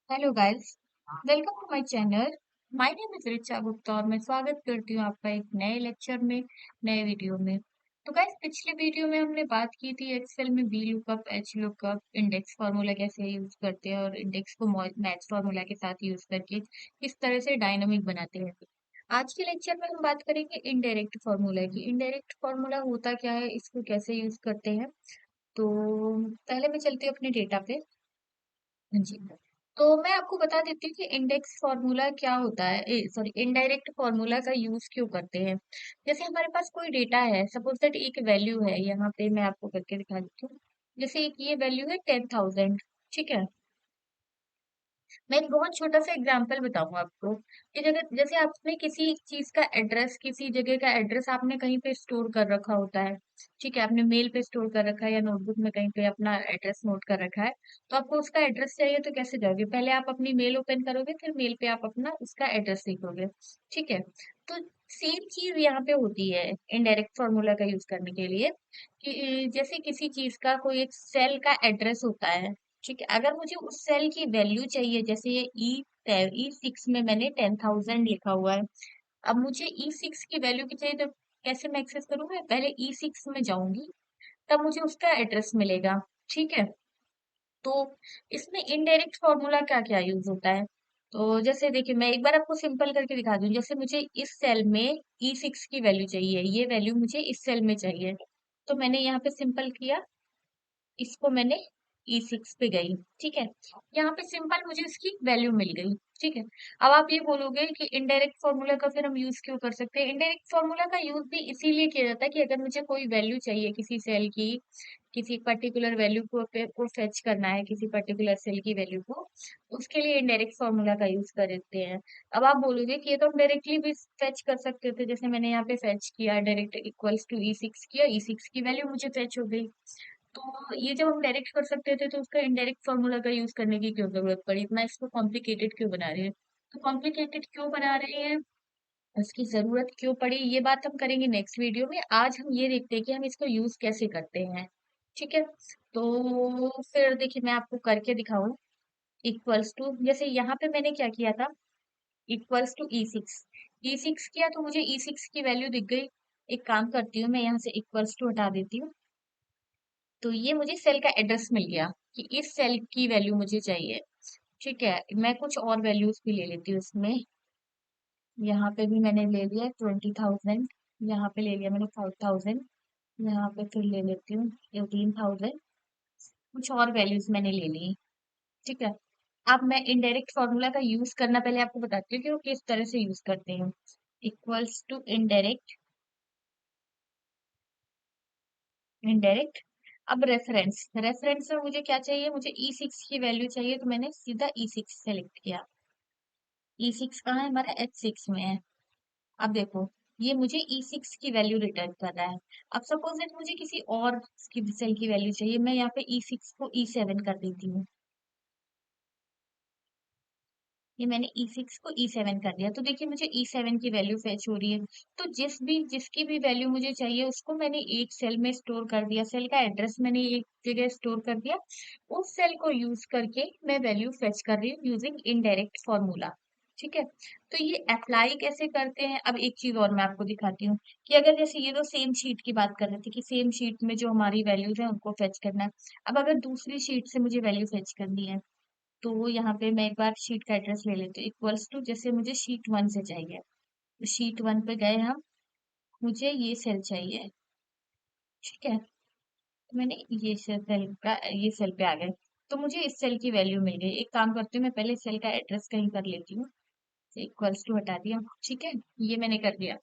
Hello guys, welcome to my channel. My name is Richa Gupta और मैं स्वागत करती हूँ आपका एक नए लेक्चर में, नए वीडियो में। तो गाइस, पिछले वीडियो में हमने बात की थी एक्सेल में V lookup, H lookup, index formula कैसे यूज करते हैं और इंडेक्स को मैच फार्मूला के साथ यूज करके किस तरह से डायनामिक बनाते हैं। आज के लेक्चर में हम बात करेंगे इनडायरेक्ट फार्मूला की। इनडायरेक्ट फार्मूला होता क्या है, इसको कैसे यूज करते हैं। तो पहले मैं चलती हूँ अपने डेटा पे। हाँ जी। तो मैं आपको बता देती हूँ कि इंडेक्स फार्मूला क्या होता है, सॉरी, इनडायरेक्ट फार्मूला का यूज क्यों करते हैं। जैसे हमारे पास कोई डेटा है, सपोज दैट एक वैल्यू है, यहाँ पे मैं आपको करके दिखा देती हूँ। जैसे एक ये वैल्यू है 10,000। ठीक है। मैं एक बहुत छोटा सा एग्जांपल बताऊंगा आपको कि जगह जैसे आपने किसी चीज का एड्रेस, किसी जगह का एड्रेस आपने कहीं पे स्टोर कर रखा होता है। ठीक है, आपने मेल पे स्टोर कर रखा है या नोटबुक में कहीं पे अपना एड्रेस नोट कर रखा है। तो आपको उसका एड्रेस चाहिए तो कैसे जाओगे, पहले आप अपनी मेल ओपन करोगे, फिर मेल पे आप अपना उसका एड्रेस लिखोगे। ठीक है। तो सेम चीज यहाँ पे होती है इनडायरेक्ट फॉर्मूला का यूज करने के लिए कि जैसे किसी चीज का कोई एक सेल का एड्रेस होता है। ठीक है, अगर मुझे उस सेल की वैल्यू चाहिए, जैसे ये ई सिक्स में मैंने 10,000 लिखा हुआ है। अब मुझे ई सिक्स की वैल्यू की चाहिए, तो कैसे मैं एक्सेस करूंगा, पहले ई सिक्स में जाऊंगी, तब मुझे उसका एड्रेस मिलेगा। ठीक है। तो इसमें इनडायरेक्ट फॉर्मूला क्या क्या यूज होता है। तो जैसे देखिए, मैं एक बार आपको सिंपल करके दिखा दूं। जैसे मुझे इस सेल में ई सिक्स की वैल्यू चाहिए, ये वैल्यू मुझे इस सेल में चाहिए। तो मैंने यहाँ पे सिंपल किया, इसको मैंने E6 पे गई। ठीक है। यहाँ पे सिंपल मुझे इसकी वैल्यू मिल गई। ठीक है। अब आप ये बोलोगे कि इनडायरेक्ट फॉर्मूला का फिर हम यूज क्यों कर सकते हैं। इनडायरेक्ट फॉर्मूला का यूज भी इसीलिए किया जाता है कि अगर मुझे कोई वैल्यू चाहिए किसी सेल की, किसी पर्टिकुलर वैल्यू को फेच करना है, किसी पर्टिकुलर सेल की वैल्यू को, उसके लिए इनडायरेक्ट फॉर्मूला का यूज कर देते हैं। अब आप बोलोगे कि ये तो हम डायरेक्टली भी फेच कर सकते थे, जैसे मैंने यहाँ पे फेच किया, direct equals to E six किया, ई सिक्स की वैल्यू मुझे फेच हो गई। तो ये जब हम डायरेक्ट कर सकते थे, तो उसका इनडायरेक्ट फॉर्मूला का यूज करने की क्यों जरूरत पड़ी, इतना इसको कॉम्प्लिकेटेड क्यों बना रहे हैं। तो कॉम्प्लिकेटेड क्यों बना रहे हैं, उसकी जरूरत क्यों पड़ी, ये बात हम करेंगे नेक्स्ट वीडियो में। आज हम ये देखते हैं कि हम इसको यूज कैसे करते हैं। ठीक है। तो फिर देखिए, मैं आपको करके दिखाऊं। इक्वल्स टू, जैसे यहाँ पे मैंने क्या किया था, इक्वल्स टू ई सिक्स किया, तो मुझे ई सिक्स की वैल्यू दिख गई। एक काम करती हूँ, मैं यहाँ से इक्वल्स टू हटा देती हूँ। तो ये मुझे सेल का एड्रेस मिल गया कि इस सेल की वैल्यू मुझे चाहिए। ठीक है। मैं कुछ और वैल्यूज भी ले लेती हूँ इसमें। यहाँ पे भी मैंने ले लिया 20,000, यहाँ पे ले लिया मैंने 5,000, यहाँ पे फिर ले लेती हूँ 18,000। कुछ और वैल्यूज मैंने ले ली। ठीक है। अब मैं इनडायरेक्ट फॉर्मूला का यूज करना पहले आपको बताती हूँ कि वो किस तरह से यूज करते हैं। Equals to indirect, indirect. अब रेफरेंस, रेफरेंस में मुझे क्या चाहिए, मुझे ई सिक्स की वैल्यू चाहिए, तो मैंने सीधा ई सिक्स सेलेक्ट किया। ई सिक्स कहाँ है, हमारा H6 में है। अब देखो, ये मुझे ई सिक्स की वैल्यू रिटर्न कर रहा है। अब सपोज दैट मुझे किसी और की सेल की वैल्यू चाहिए, मैं यहाँ पे ई सिक्स को E7 कर देती हूँ। ये मैंने ई सिक्स को E7 कर दिया, तो देखिए मुझे E7 की वैल्यू फेच हो रही है। तो जिसकी भी वैल्यू मुझे चाहिए, उसको मैंने एक सेल में स्टोर कर दिया, सेल का एड्रेस मैंने एक जगह स्टोर कर दिया। उस सेल को यूज करके मैं वैल्यू फेच कर रही हूँ यूजिंग इनडायरेक्ट फॉर्मूला। ठीक है। तो ये अप्लाई कैसे करते हैं, अब एक चीज और मैं आपको दिखाती हूँ कि अगर जैसे ये तो सेम शीट की बात कर रहे थे कि सेम शीट में जो हमारी वैल्यूज है उनको फेच करना है। अब अगर दूसरी शीट से मुझे वैल्यू फेच करनी है, तो यहाँ पे मैं एक बार शीट का एड्रेस ले लेती हूँ। इक्वल्स टू, जैसे मुझे शीट वन से चाहिए, तो शीट वन पे गए हम, मुझे ये सेल चाहिए। ठीक है। तो मैंने ये सेल पे आ गए, तो मुझे इस सेल की वैल्यू मिल गई। एक काम करती हूँ, मैं पहले सेल का एड्रेस कहीं कर लेती हूँ। इक्वल्स टू हटा दिया। ठीक है, ये मैंने कर दिया।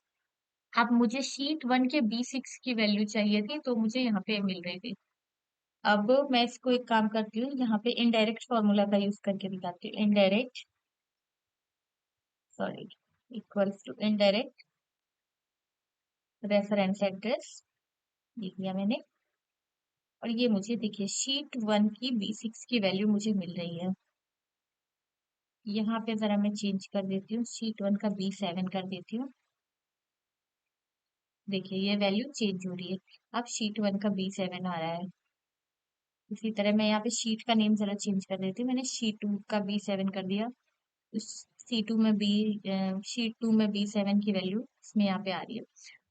अब मुझे शीट वन के B6 की वैल्यू चाहिए थी, तो मुझे यहाँ पे मिल रही थी। अब मैं इसको एक काम करती हूँ, यहाँ पे इनडायरेक्ट फॉर्मूला का यूज करके दिखाती हूँ। Indirect, sorry, equals to indirect reference address लिख दिया मैंने। और ये मुझे देखिए शीट वन की B6 की वैल्यू मुझे मिल रही है। यहाँ पे जरा मैं चेंज कर देती हूँ, शीट वन का B7 कर देती हूँ। देखिए ये वैल्यू चेंज हो रही है, अब शीट वन का B7 आ रहा है। इसी तरह मैं यहाँ पे शीट का नेम जरा चेंज कर देती हूँ। मैंने शीट 2 का B7 कर दिया। C2 में बी शीट 2 में B7 की वैल्यू इसमें यहाँ पे आ रही है।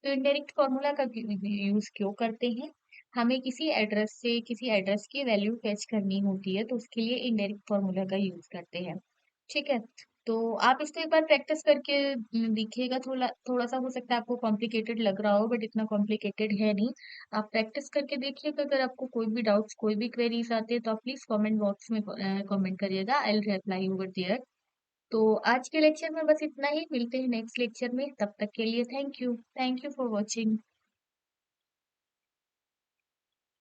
तो इनडायरेक्ट फॉर्मूला का यूज क्यों करते हैं? हमें किसी एड्रेस की वैल्यू फेच करनी होती है, तो उसके लिए इनडायरेक्ट फॉर्मूला का यूज करते हैं। ठीक है। तो आप इसको एक बार प्रैक्टिस करके देखिएगा। थोड़ा थोड़ा सा हो सकता है आपको कॉम्प्लिकेटेड लग रहा हो, बट इतना कॉम्प्लिकेटेड है नहीं। आप प्रैक्टिस करके देखिएगा। अगर आपको कोई भी डाउट्स, कोई भी क्वेरीज आते हैं, तो आप प्लीज कमेंट बॉक्स में कमेंट करिएगा। I will reply over there. तो आज के लेक्चर में बस इतना ही। मिलते हैं नेक्स्ट लेक्चर में। तब तक के लिए थैंक यू फॉर वॉचिंग।